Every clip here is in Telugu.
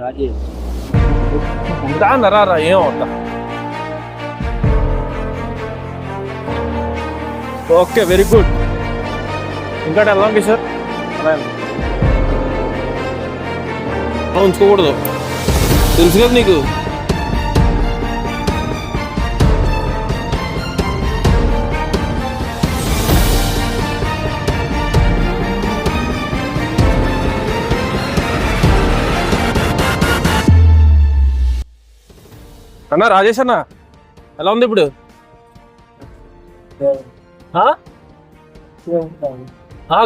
రాజేష్. రా ఏం అవుతా. Okay, very good. ఇంకా వెళ్దాం కిషోర్. ఉంచుకోకూడదు, తెలుసు కదా నీకు. అన్నా రాజేష్ అన్న, ఎలా ఉంది ఇప్పుడు?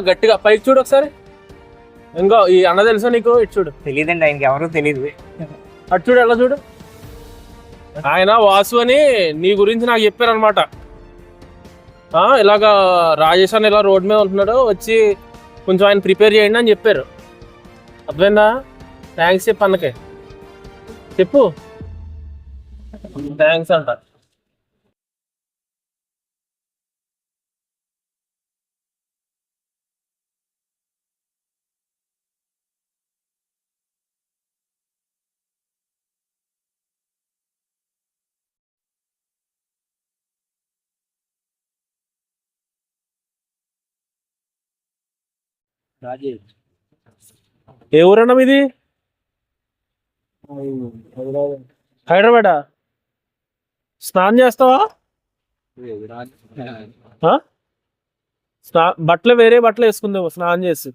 గట్టిగా పైకి చూడు ఒకసారి. ఇంకో ఈ అన్న తెలుసా నీకు? ఇటు చూడు. తెలియదండి, ఆయనకి ఎవరో తెలియదు. అటు చూడు, ఎలా చూడు. ఆయన వాసు అని నీ గురించి నాకు చెప్పారనమాట. ఇలాగా రాజేష్ అని ఇలా రోడ్ మీద ఉంటున్నాడు, వచ్చి కొంచెం ఆయన ప్రిపేర్ చేయండి అని చెప్పారు. అర్థమైందా? థ్యాంక్స్ చెప్పు అన్నకే, చెప్పు థ్యాంక్స్ అంట. రాజేష్. ఏ ఊరన్నా మీది? హైదరాబాదా? స్నానం చేస్తావా? బట్టలు వేరే బట్టలు వేసుకుందాము స్నానం చేసి.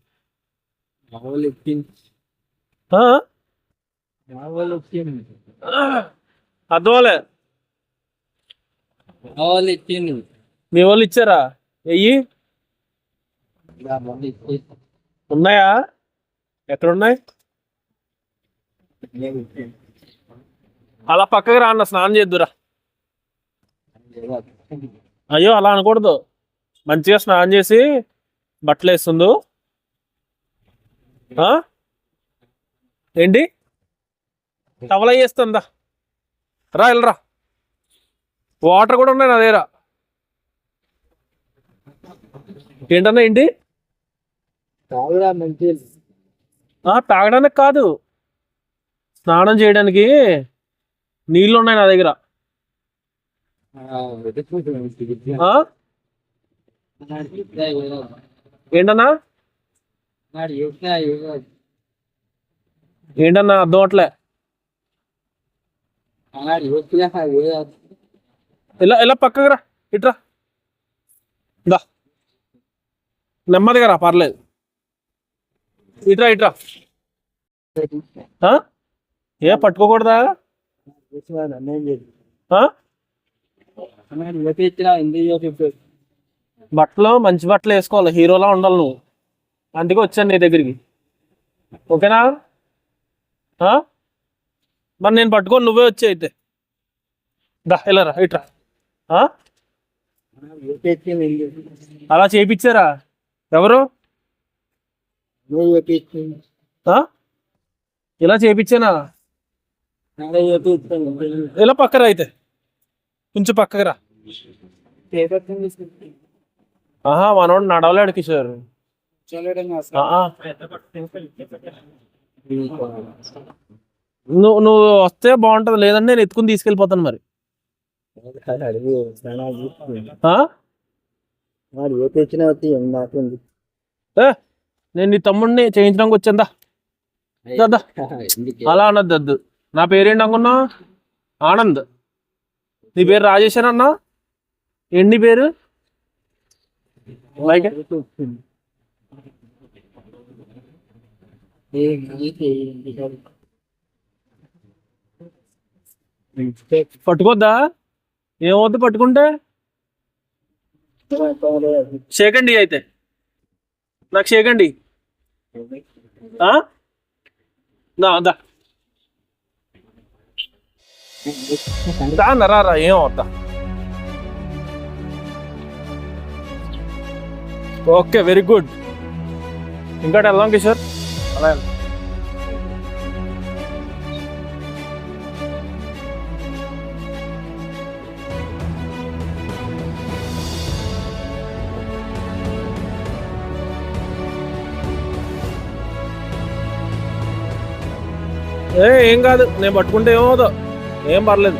అర్థవాలే. మీ వాళ్ళు ఇచ్చారా? ఎయ్యి ఉన్నాయా? ఎక్కడున్నాయి? అలా పక్కకి రా అన్న, స్నానం చేద్దురా. అయ్యో అలా అనకూడదు, మంచిగా స్నానం చేసి బట్టలు వేస్తుందో. ఏంటి టవల్ వేస్తుందా? రా వెళ్ళరా, వాటర్ కూడా ఉన్నాయి నా దగ్గర. ఏంటన్నా ఏంటి? తాగడానికి కాదు, స్నానం చేయడానికి నీళ్ళు ఉన్నాయి నా దగ్గర. ఏంటన్నా ఏంటన్నా అర్థం అవట్లే. ఇలా పక్కకు రా, ఇట్రా, దా నెమ్మదిగా రా, పర్లేదు. ఇట్రా ఇట్రా. ఏ పట్టుకోకూడదా? బట్టలు మంచి బట్టలు వేసుకోవాలి, హీరోలా ఉండాలి నువ్వు. అందుకే వచ్చాను నీ దగ్గరికి, ఓకేనా? మరి నేను పట్టుకొని నువ్వే వచ్చి అయితే. దా ఇలా రా, ఇట్రా. అలా చేయించారా? ఎవరు? ఇలా చేయించానా? ఇలా పక్కరా అయితే, కొంచెం పక్కకు రా. మనోడు నడవలేడు కిషోర్. నువ్వు వస్తే బాగుంటది, లేదంటే నేను ఎత్తుకుని తీసుకెళ్ళిపోతాను. మరి నేను నీ తమ్ముడిని చేయించడానికి వచ్చాందా. అలా అనద్దు. నా పేరేంటి అనుకున్నా? ఆనంద్. నీ పేరు రాజేశ్వరన్నా? ఏంటి పేరు? పట్టుకోద్దా? ఏమవుద్ది పట్టుకుంటే? షేకండి అయితే, నాకు షేకండి. రా ఏం అవుతా. Okay, very good. ఇంకా వెళ్దాం కిషోర్. అలా ఏం కాదు, నేను పట్టుకుంటే ఏమవుదో, ఏం పర్లేదు.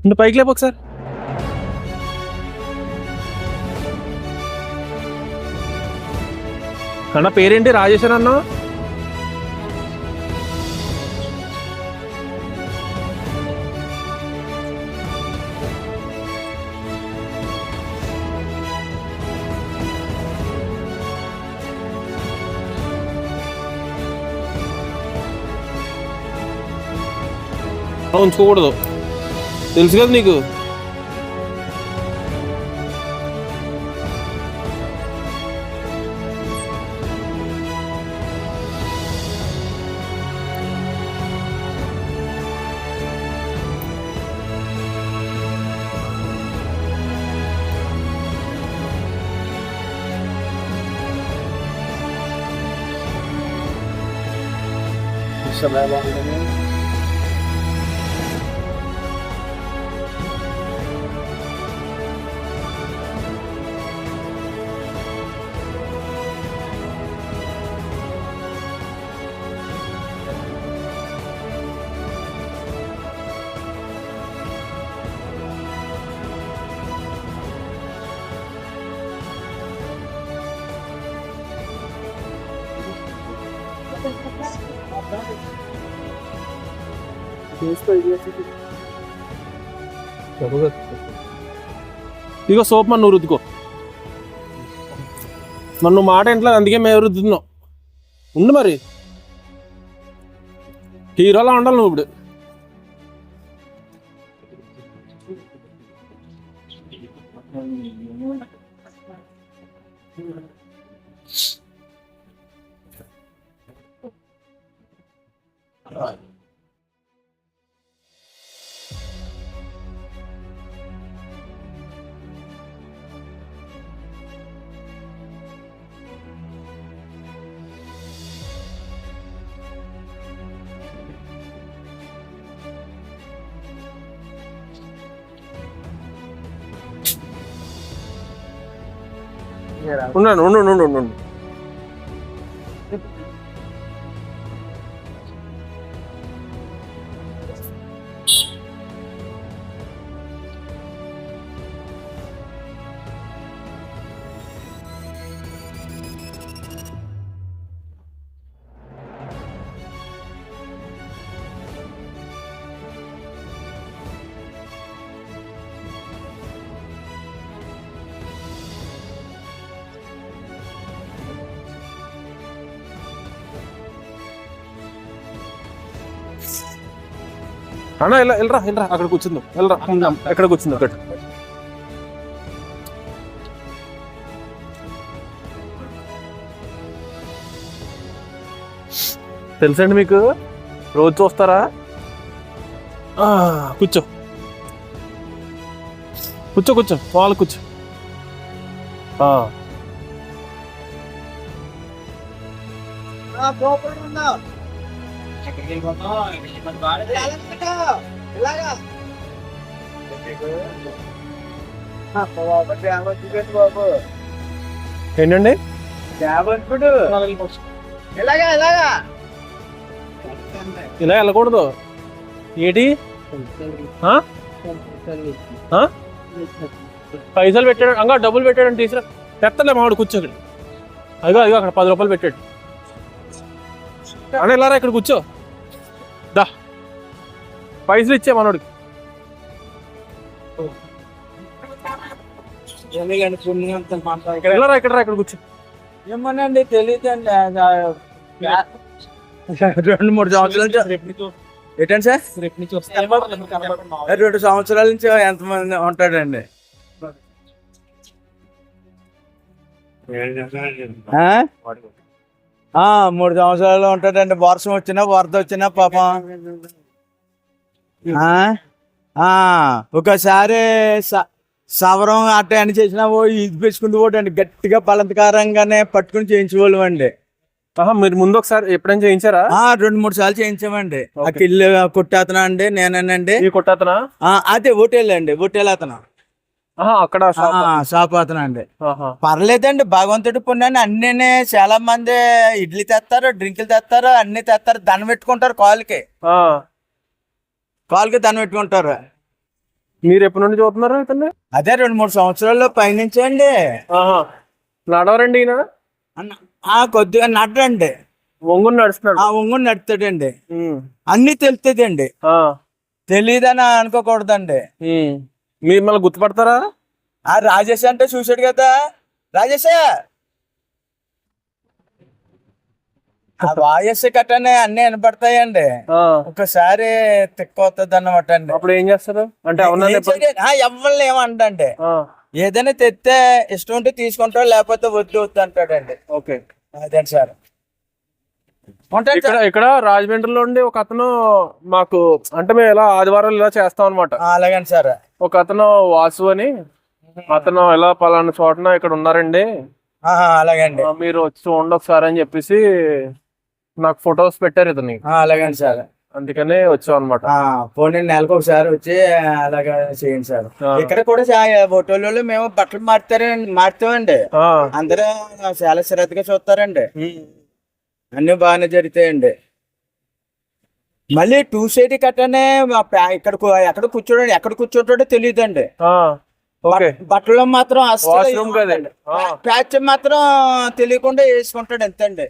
నువ్వు పైకి లేపు ఒకసారి. అన్న పేరేంటి? రాజేశ్వర్ అన్న. ఉంచుకోకూడదు, తెలుసు కదా నీకు. ఇగో సోప్ మన నువ్వు రుద్దుకో. మన నువ్వు మాట ఇంట్లో, అందుకే మేము రుద్దుతున్నావు. ఉండు మరి, హీరోలా ఉండాలి నువ్వు ఇప్పుడు. ఉన్నాను, ఉండు ఉండు ఉండు. అన్నా వెళ్ళరా వెళ్ళరా, అక్కడ కూర్చుందాం, వెళ్ళరా. ఎక్కడ కూర్చుందాం అక్కడ. తెలుసండి మీకు, రోజు చూస్తారా? కూర్చో కూర్చో కూర్చో, వాళ్ళు కూర్చో. ఏంటండి ఇలా వెళ్ళకూడదు ఏంటి? పైసలు పెట్టాడు అంగా, డబ్బులు పెట్టాడని తీసుకురా. తెత్తలే మావాడు, కూర్చోండి. అదిగో అదిగో అక్కడ 10 రూపాయలు పెట్టాడు. అని వెళ్ళారా, ఇక్కడ కూర్చో. దా పైసలు ఇచ్చే మనోడికి. వెళ్ళరా, ఇక్కడ ఇక్కడ కూర్చో. ఏమోనండి తెలియదండి. 2-3 సంవత్సరాల నుంచి ఏంటండి సార్, 2 సంవత్సరాల నుంచి ఎంతమంది ఉంటాడండి? 3 సంవత్సరాలు ఉంటాడండి. వర్షం వచ్చినా వరద వచ్చినా పాపం. ఒకసారి సవరం అట్ట అని చేసినా ఇది పెంచుకుంటూ పోటండి, గట్టిగా బలత్కారంగానే పట్టుకుని చేయించుకోలేం అండి. మీరు ముందు ఒకసారి ఎప్పుడైనా చేయించారా? 2-3 సార్లు చేయించామండి. ఆ కిల్లు కొట్టేతనా అండి, నేనేనండి. కొట్టేతనా? అదే ఓటేళ్ళండి, ఓటేలు అతను. అక్కడ షాప్ అతనండి. ఆహా. పర్లేదండి, భగవంతుడి పుణ్యాన్ని అన్నీ చాలా మంది ఇడ్లీ తెస్తారు, డ్రింకులు తెస్తారు, అన్ని తెస్తారు, దండం పెట్టుకుంటారు కాలుకి ఆ. దండం పెట్టుకుంటారు. మీరు ఎప్పటి నుండి చూస్తున్నారు ఇతన్ని? అదే 2-3 సంవత్సరాల్లో పైనుంచి అండి. ఆహా. నడవరండి ఈయన? కొద్దిగా నడ్డండి, ఒంగుని నడుస్తున్నాడు. ఒంగుని నడుతాడండి. ఉమ్. అన్ని తెలుస్తుందండి, ఆ. తెలియదని అనుకోకూడదండి. మిమ్మల్ని గుర్తుపడతారా? రాజేష్ అంటే చూసాడు కదా, రాజేషే వాయస్ కట్టనే అన్ని వినపడతాయండి. ఒకసారి తిక్కవుతుంది అన్నమాట అండి. అప్పుడు ఏం చేస్తారు అంటే? ఎవరిని ఏమంటండి, ఏదైనా తెస్తే ఇష్టం ఉంటే తీసుకుంటాడు, లేకపోతే వద్దు వద్దు అంటాడండి. ఓకే, అదేంటి సార్. ఇక్కడ రాజమండ్రిలో ఉండి ఒక అతను మాకు అంటే మేము ఇలా ఆదివారాలు ఇలా చేస్తాం అనమాట. అలాగండి సార్. ఒక అతను వాసు అని అతను ఇలా పలానా చోటన ఇక్కడ ఉన్నారండి, అలాగండి, మీరు వచ్చి చూడండి ఒకసారి అని చెప్పేసి నాకు ఫొటోస్ పెట్టారు ఇతని. అలాగండి సార్. అందుకనే వచ్చాం అనమాట. పోనీ నెలకు ఒకసారి వచ్చి అలాగా చేయండి సార్. ఇక్కడ కూడా హోటల్లో మేము బట్టలు మారుతామండి. అందరూ చాలా శ్రద్ధగా చూస్తారండి, అన్ని బాగానే జరుగుతాయండి. మళ్ళీ 2 సైడ్ కట్టనే ఇక్కడ ఎక్కడ కూర్చోటాడో తెలియదండి. బట్టలు మాత్రం అసలు ప్యాచ్ మాత్రం తెలియకుండా వేసుకుంటాడు ఎంతండి.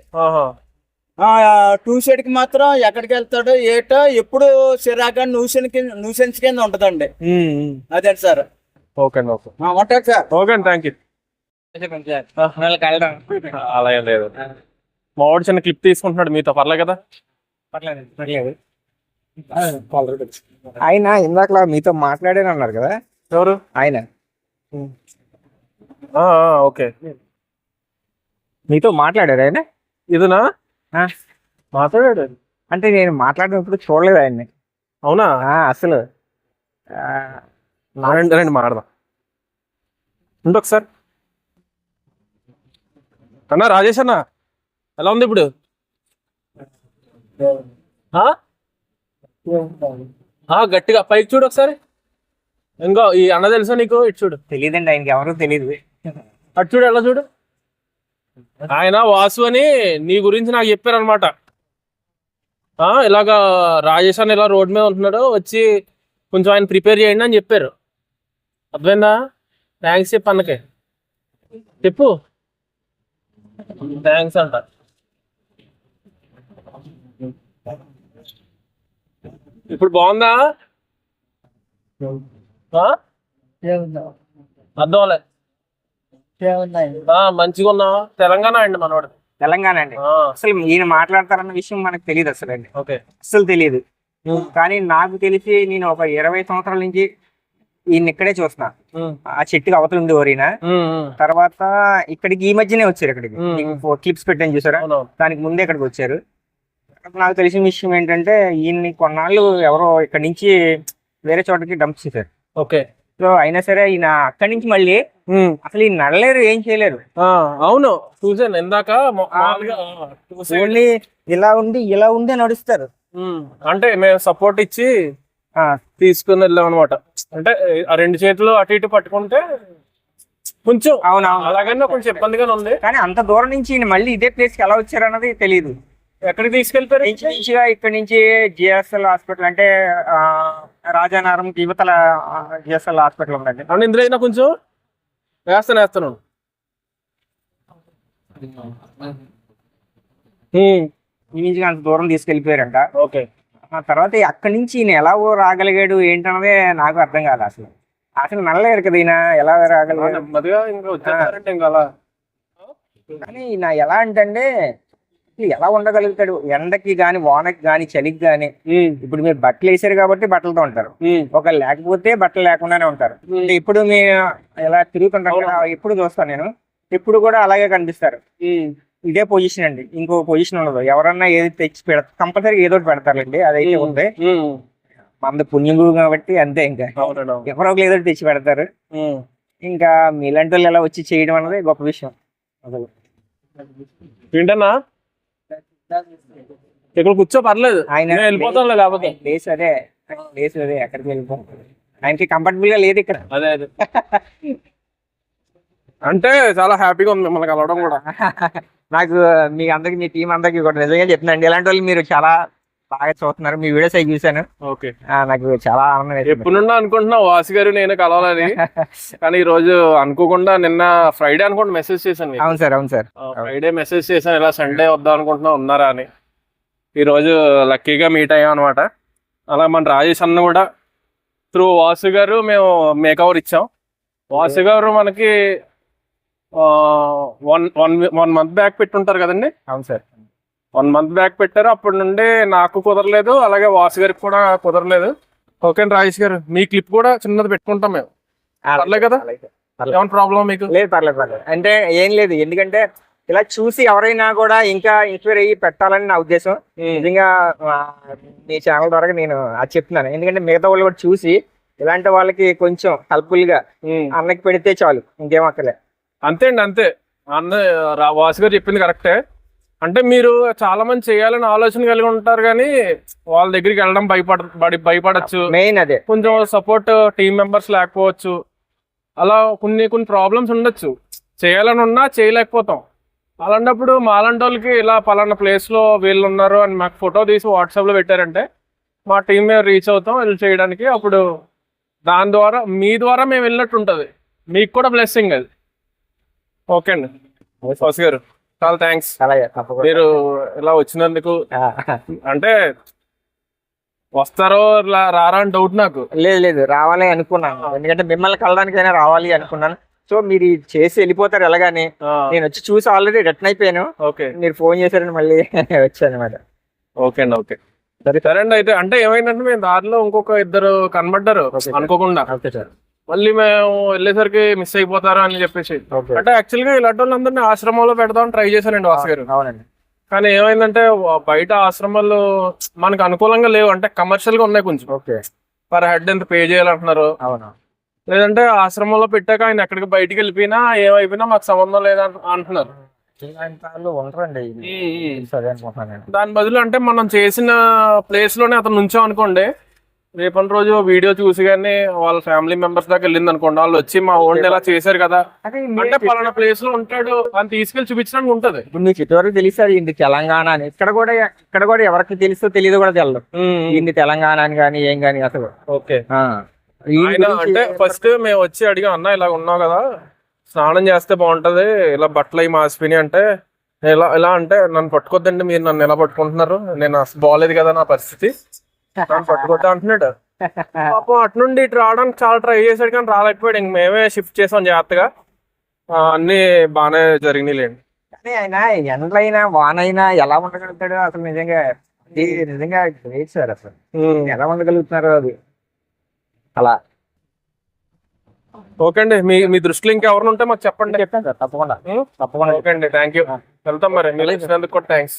2 సైడ్ కి మాత్రం ఎక్కడికి వెళ్తాడు ఏటో ఎప్పుడు సిరాగా న్యూసెన్స్ కింద ఉంటదండి. అదే సార్. ఓకే ఉంటాడు సార్. Okay, thank you. అలా ఏం లేదు, మా వాడు చిన్న క్లిప్ తీసుకుంటున్నాడు మీతో, పర్లేదు కదా? పర్లేదు. ఆయన ఇందాకలా మీతో మాట్లాడాను అన్నారు కదా, ఎవరు ఆయన? ఓకే, మీతో మాట్లాడారు ఆయన? ఇదనా మాట్లాడాడు అంటే నేను మాట్లాడినప్పుడు చూడలేదు ఆయన్ని. అవునా? అసలు రండి మాట్లాడదాం. ఉండు ఒకసారి. అన్నా రాజేష్ అన్న, ఎలా ఉంది ఇప్పుడు? గట్టిగా పైకి చూడు ఒకసారి. ఇంకో ఈ అన్న తెలుసా నీకు? ఇటు చూడు. తెలియదండి, ఆయనకి ఎవరో తెలియదు. అటు చూడు, ఎలా చూడు. ఆయన వాసు అని నీ గురించి నాకు చెప్పారు అనమాట. ఇలాగా రాజేష్ అని ఇలా రోడ్ మీద ఉంటున్నాడు, వచ్చి కొంచెం ఆయన ప్రిపేర్ చేయండి అని చెప్పారు. అర్థమైందా? థ్యాంక్స్ చెప్పు అన్నకే, చెప్పు థ్యాంక్స్ అంట. ఇప్పుడు బాగుందా? అర్థం అవ్వలే. మంచిగా ఉన్నా. తెలంగాణ అండి మనోడు. తెలంగాణ అండి. అసలు ఈయన మాట్లాడతారన్న విషయం మనకు తెలియదు అసలు అండి. అసలు తెలియదు. కానీ నాకు తెలిసి నేను ఒక 20 సంవత్సరాల నుంచి ఈయన ఇక్కడే చూస్తున్నా. ఆ చెట్టుకి అవతల ఉంది ఓరిన. తర్వాత ఇక్కడికి ఈ మధ్యనే వచ్చారు. ఇక్కడికి క్లిప్స్ పెట్టాను చూసారా, దానికి ముందే ఇక్కడికి వచ్చారు. నాకు తెలిసిన విషయం ఏంటంటే ఈయన్ని కొన్నాళ్ళు ఎవరో ఇక్కడ నుంచి వేరే చోటకి డంప్ చేశారు. ఓకే. సో అయినా సరే ఈయన అక్కడి నుంచి మళ్ళీ అసలు ఈ నడలేరు, ఏం చేయలేరు. అవును, చూసాను ఇందాక. ఓన్లీ ఇలా ఉండి నడుస్తారు. అంటే మేము సపోర్ట్ ఇచ్చి తీసుకుని వెళ్ళాం అనమాట. అంటే ఆ 2 చేతులు అటు ఇటు పట్టుకుంటే కొంచెం అలాగైనా కొంచెం ఇబ్బందిగానే ఉంది. కానీ అంత దూరం నుంచి మళ్ళీ ఇదే ప్లేస్ కి ఎలా వచ్చారు అన్నది తెలియదు. ఎక్కడికి తీసుకెళ్తారు? ఇంచుమించుగా ఇక్కడ నుంచి జిఎస్ఎల్ హాస్పిటల్, అంటే రాజానగరం యువతల జిఎస్ఎల్ హాస్పిటల్ ఉందండి. అవును, ఇందులో అయినా కొంచెం వేస్తాను. ఇంచుమించుగా అంత దూరం తీసుకెళ్ళిపోయారంట. ఓకే. ఆ తర్వాత అక్కడి నుంచి ఈయన ఎలా రాగలిగాడు ఏంటన్నదే నాకు అర్థం కాదు. అసలు నడలేరు కదా ఈయన, ఎలా రాగలిగాడు? కానీ ఈయన ఎలా అంటే ఎలా ఉండగలుగుతాడు? ఎండకి గాని, వానకి గాని, చలికి గాని. ఇప్పుడు మీరు బట్టలు వేసారు కాబట్టి బట్టలతో ఉంటారు, ఒక లేకపోతే బట్టలు లేకుండానే ఉంటారు. ఇప్పుడు మీరు ఎలా తిరుగుతుంటారు కదా, ఎప్పుడు చూస్తాను నేను, ఎప్పుడు కూడా అలాగే కనిపిస్తారు. ఇదే పొజిషన్ అండి, ఇంకో పొజిషన్ ఉండదు. ఎవరన్నా ఏది తెచ్చి పెడతారు, కంపల్సరీ ఏదో ఒకటి పెడతారండి, అదైతే ఉంది. మంద పుణ్యం కాబట్టి అంతే. ఇంకా ఎవరో ఒక ఏదో తెచ్చి పెడతారు. ఇంకా మీలాంటి వాళ్ళు ఎలా వచ్చి చేయడం అన్నది గొప్ప విషయం అసలు. ఏంటన్నా ఇక్కడ కూర్చో, పర్లేదు, ఆయన వెళ్ళిపోతాం. లేకపోతే ప్లేస్ అదే ఎక్కడికి వెళ్ళిపోతాం. ఆయనకి కంఫర్టబుల్ గా లేదు ఇక్కడ. అదే అదే అంటే చాలా హ్యాపీగా ఉంది మిమ్మల్ని కలవడం కూడా. నాకు మీ అందరికి, మీ టీం అందరికి కూడా నిజంగా చెప్తున్నాండి, ఇలాంటి వాళ్ళు మీరు చాలా బాగా చూస్తున్నారు. మీ వీడియోస్ అవి చూసాను, ఓకే. నాకు చాలా ఆనందం వేసింది. ఎప్పుడు నుండి అనుకుంటున్నా వాసు గారు నేను కలవాలని, కానీ ఈ రోజు అనుకోకుండా నిన్న ఫ్రైడే అనుకుంటా మెసేజ్ చేశాను. అవును సార్, అవును సార్, ఫ్రైడే మెసేజ్ చేశాను ఇలా సండే వద్దాం అనుకుంటున్నా ఉన్నారా అని. ఈ రోజు లక్కీగా మీట్ అయ్యాం అనమాట. అలా మన రాజేష్ అన్న కూడా త్రూ వాసు గారు మేము మేకవర్ ఇచ్చాం. వాసు గారు మనకి 1 మంత్ బ్యాక్ పెట్టుంటారు కదండి. అవును సార్, 1 మంత్ బ్యాక్ పెట్టారు. అప్పటి నుండి నాకు కుదరలేదు, అలాగే వాసు గారికి కూడా కుదరలేదు. ఓకే రాజేష్ గారు, మీ క్లిప్ కూడా చిన్నది పెట్టుకుంటాం మేము, పర్లేదు కదా? ఏమైనా ప్రాబ్లం మీకు? లేదు, పర్లేదు పర్లేదు. అంటే ఏం లేదు, ఎందుకంటే ఇలా చూసి ఎవరైనా కూడా ఇంకా ఇన్స్పైర్ అయ్యి పెట్టాలని నా ఉద్దేశం. నిజంగా మీ ఛానల్ ద్వారా నేను అది చెప్తున్నాను, ఎందుకంటే మిగతా వాళ్ళు కూడా చూసి ఇలాంటి వాళ్ళకి కొంచెం హెల్ప్ఫుల్ గా అన్నకి పెడితే చాలు, ఇంకేం అక్కర్లే. అంతే అండి, అంతే. అన్న వాసు గారు చెప్పింది కరెక్టే. అంటే మీరు చాలా మంది చేయాలని ఆలోచన కలిగి ఉంటారు, కానీ వాళ్ళ దగ్గరికి వెళ్ళడం భయపడచ్చు. మెయిన్ అదే, కొంచెం సపోర్ట్ టీం మెంబర్స్ లేకపోవచ్చు, అలా కొన్ని ప్రాబ్లమ్స్ ఉండొచ్చు. చేయాలని ఉన్నా చేయలేకపోతాం. అలాంటప్పుడు మాలాంటి వాళ్ళకి ఇలా పలానా ప్లేస్ లో వీళ్ళు ఉన్నారు అని మాకు ఫోటో తీసి వాట్సాప్ లో పెట్టారంటే మా టీం మేము రీచ్ అవుతాం వెళ్ళి చేయడానికి. అప్పుడు దాని ద్వారా మీ ద్వారా మేము వెళ్ళినట్టు ఉంటుంది, మీకు కూడా బ్లెస్సింగ్ అది. ఓకే అండి వాసు గారు, చాలా థ్యాంక్స్. అలాగే తప్పకుండా. మీరు ఇలా వచ్చినందుకు. అంటే వస్తారో రారా అని డౌట్ నాకు. లేదు లేదు, రావాలి అనుకున్నాను, ఎందుకంటే మిమ్మల్ని కలడానికైనా రావాలి అనుకున్నాను. సో మీరు చేసి వెళ్ళిపోతారు ఎలాగాని, నేను వచ్చి చూసి ఆల్రెడీ రిటర్న్ అయిపోయాను. ఓకే, మీరు ఫోన్ చేశారని మళ్ళీ వచ్చాను అనమాట. ఓకే అండి, ఓకే సరే అండి. అయితే అంటే ఏమైందంటే మేము దారిలో ఇంకొక ఇద్దరు కనబడ్డారు అనుకోకుండా. Okay sir. మళ్ళీ మేము వెళ్ళేసరికి మిస్ అయిపోతారు అని చెప్పేసి, అంటే యాక్చువల్ గా ఇలాంటి వాళ్ళందరినీ ఆశ్రమంలో పెడదామని ట్రై చేశానండి వాసు గారు. అవునండి. కానీ ఏమైందంటే బయట ఆశ్రమాలు మనకు అనుకూలంగా లేవు, అంటే కమర్షియల్ గా ఉన్నాయి కొంచెం. ఓకే, పర్ హెడ్ ఎంత పే చేయాలంటున్నారు. అవును. లేదంటే ఆశ్రమంలో పెట్టాక ఆయన ఎక్కడికి బయటికి వెళ్ళిపోయినా ఏమైపోయినా మాకు సంబంధం లేదని అంటున్నారు. ఉండరండి, సరే అనుకుంటున్నాను. దాని బదులు అంటే మనం చేసిన ప్లేస్ లోనే అతను నుంచాం అనుకోండి, రేపటి రోజు వీడియో చూసి కానీ వాళ్ళ ఫ్యామిలీ మెంబర్స్ దాకా వెళ్ళింది అనుకోండి, వాళ్ళు వచ్చి మా ఓన్ ఇలా చేశారు కదా అంటే పలానా ప్లేస్ లో ఉంటాడు అని తీసుకెళ్లి చూపించడానికి ఉంటది. ఇప్పుడు మీకు ఇటువరకు తెలుసు ఇది తెలంగాణ అని, ఇక్కడ కూడా ఎవరికి తెలుసో తెలియదు కూడా తెలదు ఇది తెలంగాణ అని కానీ ఏం కానీ అసలు. ఓకే, అంటే ఫస్ట్ మేము వచ్చి అడిగాం, అన్న ఇలా ఉన్నావు కదా స్నానం చేస్తే బాగుంటది, ఇలా బట్టలు అవి మాసిపోయినాయి అంటే ఇలా అంటే నన్ను పట్టుకోద్దండి, మీరు నన్ను ఎలా పట్టుకుంటున్నారు, నేను అసలు బాగోలేదు కదా నా పరిస్థితి, నన్ను పట్టుకోద్దా అంటున్నాడు. పాపం అటు నుండి ఇటు రావడానికి చాలా ట్రై చేశాడు కానీ రాలేకపోయాడు. ఇంక మేమే షిఫ్ట్ చేసాం జాగ్రత్తగా, అన్ని బాగానే జరిగినాయి లేండి. కానీ ఆయన ఎండలైనా వానైనా ఎలా ఉండగలుగుతాడు అసలు, నిజంగా గ్రేట్ సార్. అసలు ఎలా ఉండగలుగుతున్నారు అది అలా. ఓకే అండి, మీ దృష్టిలో ఇంకెవరిని ఉంటే మాకు చెప్పండి. చెప్తాను సార్, తప్పకుండా. ఓకే అండి, థ్యాంక్ యూ. వెళ్తాం మరి, మీరు ఇచ్చినందుకు కూడా థ్యాంక్స్.